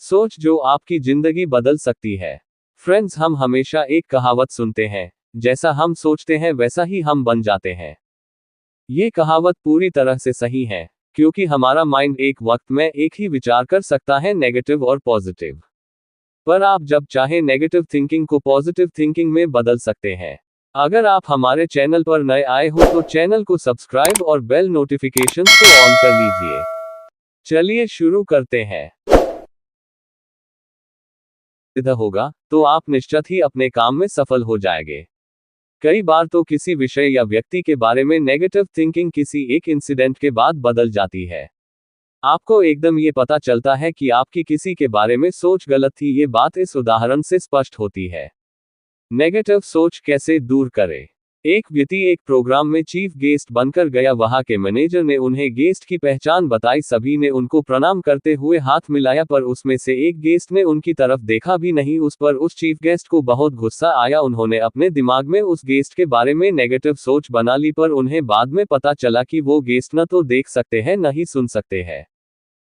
सोच जो आपकी जिंदगी बदल सकती है। फ्रेंड्स, हम हमेशा एक कहावत सुनते हैं, जैसा हम सोचते हैं वैसा ही हम बन जाते हैं। ये कहावत पूरी तरह से सही है, क्योंकि हमारा माइंड एक वक्त में एक ही विचार कर सकता है, नेगेटिव और पॉजिटिव। पर आप जब चाहे नेगेटिव थिंकिंग को पॉजिटिव थिंकिंग में बदल सकते हैं। अगर आप हमारे चैनल पर नए आए हो तो चैनल को सब्सक्राइब और बेल नोटिफिकेशंस को ऑन कर लीजिए। चलिए शुरू करते हैं। इधर होगा तो आप निश्चित ही अपने काम में सफल हो जाएंगे। कई बार तो किसी विषय या व्यक्ति के बारे में नेगेटिव थिंकिंग किसी एक इंसिडेंट के बाद बदल जाती है। आपको एकदम ये पता चलता है कि आपकी किसी के बारे में सोच गलत थी। ये बात इस उदाहरण से स्पष्ट होती है। नेगेटिव सोच कैसे दूर करें। एक व्यक्ति एक प्रोग्राम में चीफ गेस्ट बनकर गया। वहां के मैनेजर ने उन्हें गेस्ट की पहचान बताई। सभी ने उनको प्रणाम करते हुए हाथ मिलाया, पर उसमें से एक गेस्ट ने उनकी तरफ देखा भी नहीं। उस पर उस चीफ गेस्ट को बहुत गुस्सा आया। उन्होंने अपने दिमाग में उस गेस्ट के बारे में नेगेटिव सोच बना ली, पर उन्हें बाद में पता चला कि वो गेस्ट न तो देख सकते हैं न ही सुन सकते हैं।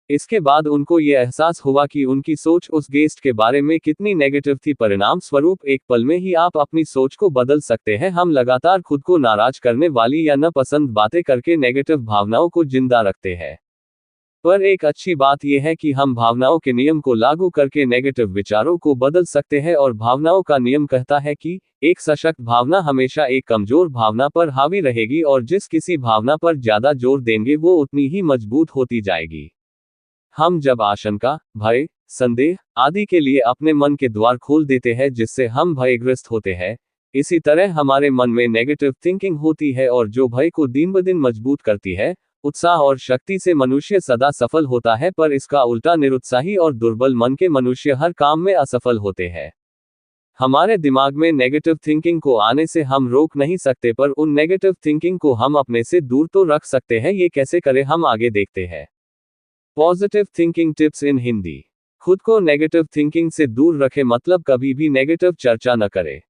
इसके बाद उनको ये एहसास हुआ कि उनकी सोच उस गेस्ट के बारे में कितनी नेगेटिव थी। परिणाम स्वरूप एक पल में ही आप अपनी सोच को बदल सकते हैं। हम लगातार खुद को नाराज करने वाली या नापसंद बातें करके नेगेटिव भावनाओं को जिंदा रखते हैं। पर एक अच्छी बात यह है कि हम भावनाओं के नियम को लागू करके नेगेटिव विचारों को बदल सकते हैं। और भावनाओं का नियम कहता है कि एक सशक्त भावना हमेशा एक कमजोर भावना पर हावी रहेगी, और जिस किसी भावना पर ज्यादा जोर देंगे वो उतनी ही मजबूत होती जाएगी। हम जब आशंका, भय, संदेह आदि के लिए अपने मन के द्वार खोल देते हैं, जिससे हम भयग्रस्त होते हैं, इसी तरह हमारे मन में नेगेटिव थिंकिंग होती है, और जो भय को दिन ब दिन मजबूत करती है। उत्साह और शक्ति से मनुष्य सदा सफल होता है, पर इसका उल्टा निरुत्साही और दुर्बल मन के मनुष्य हर काम में असफल होते हैं। हमारे दिमाग में नेगेटिव थिंकिंग को आने से हम रोक नहीं सकते, पर उन नेगेटिव थिंकिंग को हम अपने से दूर तो रख सकते हैं। ये कैसे करें, हम आगे देखते हैं। पॉजिटिव थिंकिंग टिप्स इन हिंदी। खुद को नेगेटिव थिंकिंग से दूर रखें, मतलब कभी भी नेगेटिव चर्चा न करें।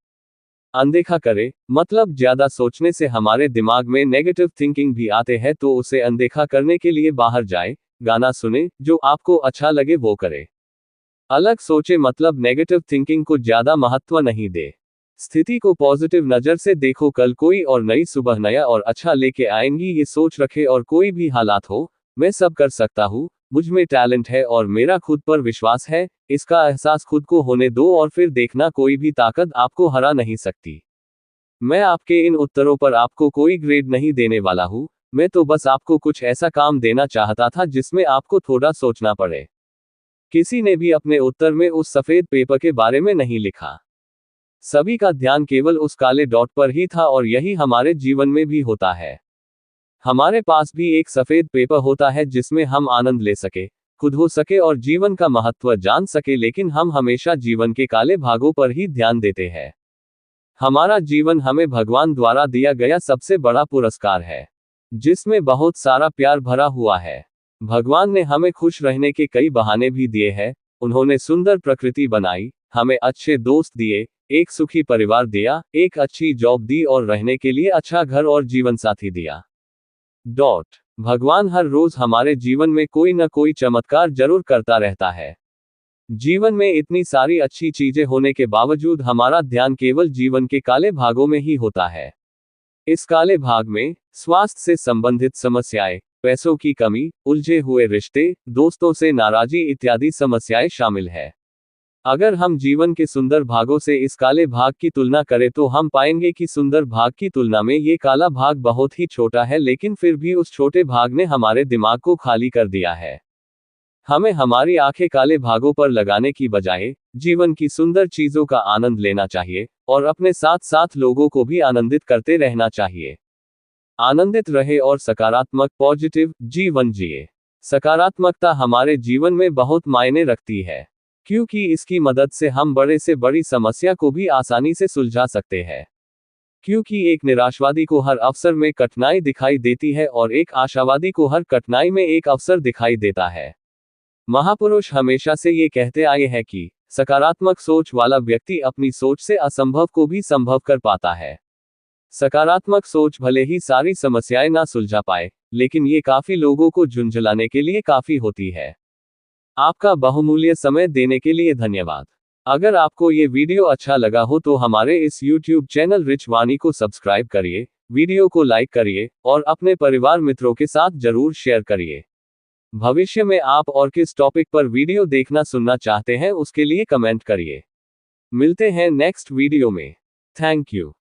अनदेखा करें, मतलब ज्यादा सोचने से हमारे दिमाग में नेगेटिव थिंकिंग भी आते हैं, तो उसे अनदेखा करने के लिए बाहर जाएं, गाना सुने, जो आपको अच्छा लगे वो करें। अलग सोचे, मतलब नेगेटिव थिंकिंग को ज्यादा महत्व नहीं दे। स्थिति को पॉजिटिव नजर से देखो, कल कोई और नई सुबह नया और अच्छा लेके आएंगी। ये सोच रखे, और कोई भी हालात हो, मैं सब कर सकता हूँ, मुझ में टैलेंट है और मेरा खुद पर विश्वास है। इसका एहसास खुद को होने दो, और फिर देखना कोई भी ताकत आपको हरा नहीं सकती। मैं आपके इन उत्तरों पर आपको कोई ग्रेड नहीं देने वाला हूँ। मैं तो बस आपको कुछ ऐसा काम देना चाहता था जिसमें आपको थोड़ा सोचना पड़े। किसी ने भी अपने उत्तर में उस सफेद पेपर के बारे में नहीं लिखा। सभी का ध्यान केवल उस काले डॉट पर ही था, और यही हमारे जीवन में भी होता है। हमारे पास भी एक सफेद पेपर होता है जिसमें हम आनंद ले सके, खुद हो सके और जीवन का महत्व जान सके, लेकिन हम हमेशा जीवन के काले भागों पर ही ध्यान देते हैं। हमारा जीवन हमें भगवान द्वारा दिया गया सबसे बड़ा पुरस्कार है, जिसमें बहुत सारा प्यार भरा हुआ है। भगवान ने हमें खुश रहने के कई बहाने भी दिए हैं। उन्होंने सुंदर प्रकृति बनाई, हमें अच्छे दोस्त दिए, एक सुखी परिवार दिया, एक अच्छी जॉब दी, और रहने के लिए अच्छा घर और जीवन साथी दिया। भगवान हर रोज हमारे जीवन में कोई न कोई चमत्कार जरूर करता रहता है। जीवन में इतनी सारी अच्छी चीजें होने के बावजूद हमारा ध्यान केवल जीवन के काले भागों में ही होता है। इस काले भाग में स्वास्थ्य से संबंधित समस्याएं, पैसों की कमी, उलझे हुए रिश्ते, दोस्तों से नाराजगी इत्यादि समस्याएं शामिल है। अगर हम जीवन के सुंदर भागों से इस काले भाग की तुलना करें तो हम पाएंगे कि सुंदर भाग की तुलना में ये काला भाग बहुत ही छोटा है, लेकिन फिर भी उस छोटे भाग ने हमारे दिमाग को खाली कर दिया है। हमें हमारी आंखें काले भागों पर लगाने की बजाय जीवन की सुंदर चीजों का आनंद लेना चाहिए, और अपने साथ साथ लोगों को भी आनंदित करते रहना चाहिए। आनंदित रहे और सकारात्मक पॉजिटिव जीवन जिए। सकारात्मकता हमारे जीवन में बहुत मायने रखती है, क्योंकि इसकी मदद से हम बड़े से बड़ी समस्या को भी आसानी से सुलझा सकते हैं। क्योंकि एक निराशवादी को हर अवसर में कठिनाई दिखाई देती है, और एक आशावादी को हर कठिनाई में एक अवसर दिखाई देता है। महापुरुष हमेशा से ये कहते आए हैं कि सकारात्मक सोच वाला व्यक्ति अपनी सोच से असंभव को भी संभव कर पाता है। सकारात्मक सोच भले ही सारी समस्याएं ना सुलझा पाए, लेकिन ये काफी लोगों को झुंझलाने के लिए काफी होती है। आपका बहुमूल्य समय देने के लिए धन्यवाद। अगर आपको ये वीडियो अच्छा लगा हो तो हमारे इस YouTube चैनल रिच वाणी को सब्सक्राइब करिए, वीडियो को लाइक करिए और अपने परिवार मित्रों के साथ जरूर शेयर करिए। भविष्य में आप और किस टॉपिक पर वीडियो देखना सुनना चाहते हैं उसके लिए कमेंट करिए। मिलते हैं नेक्स्ट वीडियो में। Thank you.